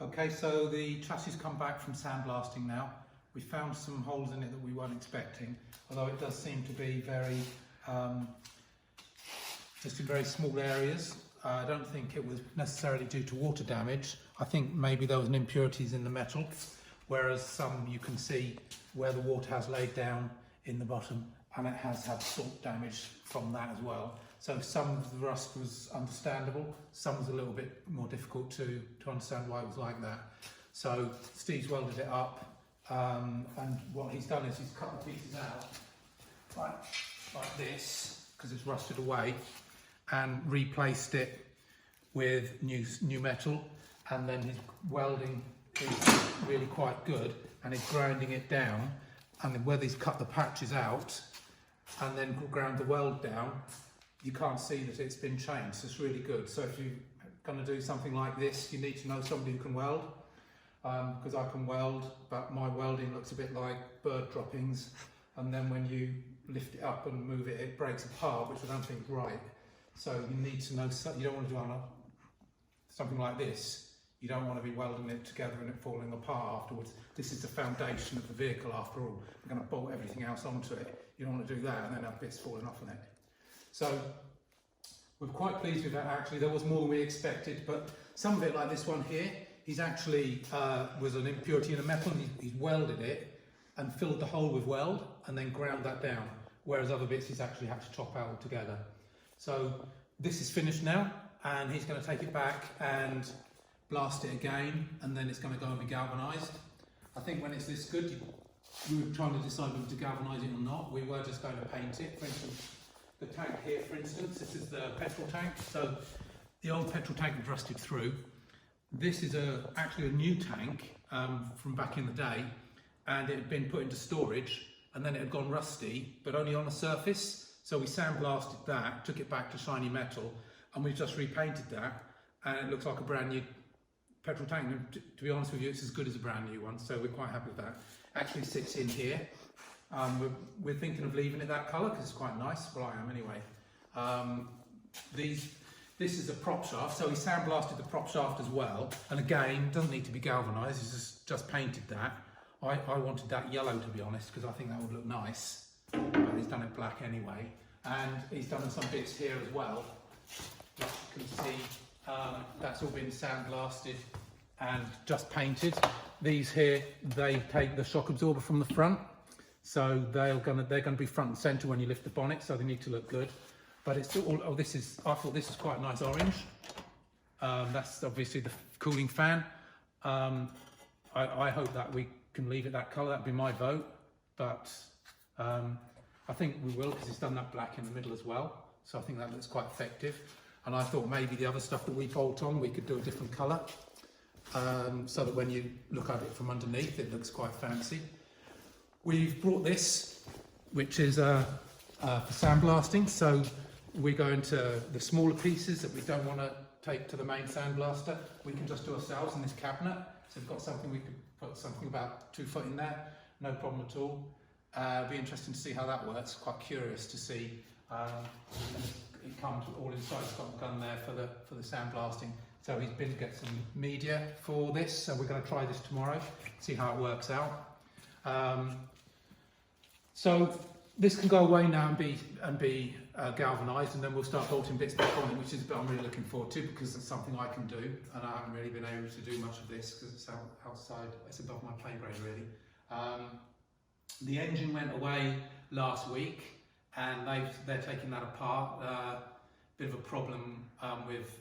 Okay, so the chassis come back from sandblasting now. We found some holes in it that we weren't expecting, although it does seem to be very, just in very small areas. I don't think it was necessarily due to water damage. I think maybe there was impurities in the metal, whereas some you can see where the water has laid down in the bottom, and it has had salt damage from that as well. So some of the rust was understandable, some was a little bit more difficult to understand why it was like that. So Steve's welded it up, and what he's done is he's cut the pieces out like this, because it's rusted away, and replaced it with new metal, and then his welding is really quite good, and he's grinding it down, and then where he's cut the patches out and then ground the weld down, you can't see that it's been changed. So it's really good. So if you're going to do something like this, you need to know somebody who can weld, because I can weld, but my welding looks a bit like bird droppings, and then when you lift it up and move it, it breaks apart, which I don't think is right. So you need to know, you don't want to do something like this. You don't want to be welding it together and it falling apart afterwards. This is the foundation of the vehicle after all. We're going to bolt everything else onto it. You don't want to do that and then have bits falling off on it. So we're quite pleased with that actually. There was more than we expected, but some of it, like this one here, he's actually, was an impurity in the metal, and he's welded it and filled the hole with weld and then ground that down. Whereas other bits he's actually had to chop out altogether. So this is finished now, and he's going to take it back and blast it again, and then it's going to go and be galvanised. I think when it's this good, we were trying to decide whether to galvanise it or not. We were just going to paint it. For instance, the tank here, for instance, this is the petrol tank. So the old petrol tank was rusted through. This is actually a new tank from back in the day, and it had been put into storage, and then it had gone rusty, but only on the surface. So we sandblasted that, took it back to shiny metal, and we just repainted that, and it looks like a brand new petrol tank. And to be honest with you, it's as good as a brand new one, so we're quite happy with that. Actually sits in here. We're thinking of leaving it that colour because it's quite nice. Well, I am anyway. This is a prop shaft, so he sandblasted the prop shaft as well. And again, doesn't need to be galvanised. He's just painted that. I wanted that yellow, to be honest, because I think that would look nice. But he's done it black anyway, and he's done some bits here as well. Like you can see, that's all been sandblasted and just painted. These here, they take the shock absorber from the front, so they're going to be front and centre when you lift the bonnet, so they need to look good. But it's all, I thought this was quite a nice orange. That's obviously the cooling fan. I hope that we can leave it that colour. That'd be my vote, but I think we will, because it's done that black in the middle as well, so I think that looks quite effective. And I thought maybe the other stuff that we bolt on, we could do a different colour, so that when you look at it from underneath, it looks quite fancy. We've brought this, which is for sandblasting, so we go into the smaller pieces that we don't want to take to the main sandblaster. We can just do ourselves in this cabinet. So we've got something, we could put something about 2 foot in there, no problem at all. Be interesting to see how that works. Quite curious to see. It comes all inside. It's got the gun there for the sandblasting. So he's been to get some media for this. So we're going to try this tomorrow, see how it works out. So this can go away now and be galvanised, and then we'll start bolting bits back on it, which is a bit I'm really looking forward to, because it's something I can do, and I haven't really been able to do much of this because it's outside. It's above my pay grade really. The engine went away last week, and they're taking that apart. Bit of a problem with,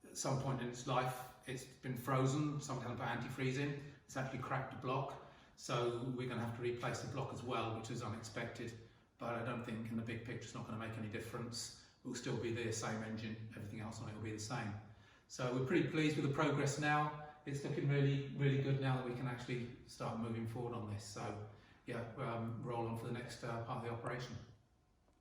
at some point in its life, it's been frozen. Someone had to put antifreeze in. It's actually cracked the block, so we're going to have to replace the block as well, which is unexpected. But I don't think in the big picture it's not going to make any difference. It will still be the same engine. Everything else on it will be the same. So we're pretty pleased with the progress now. It's looking really, really good now that we can actually start moving forward on this. So yeah, roll on for the next part of the operation.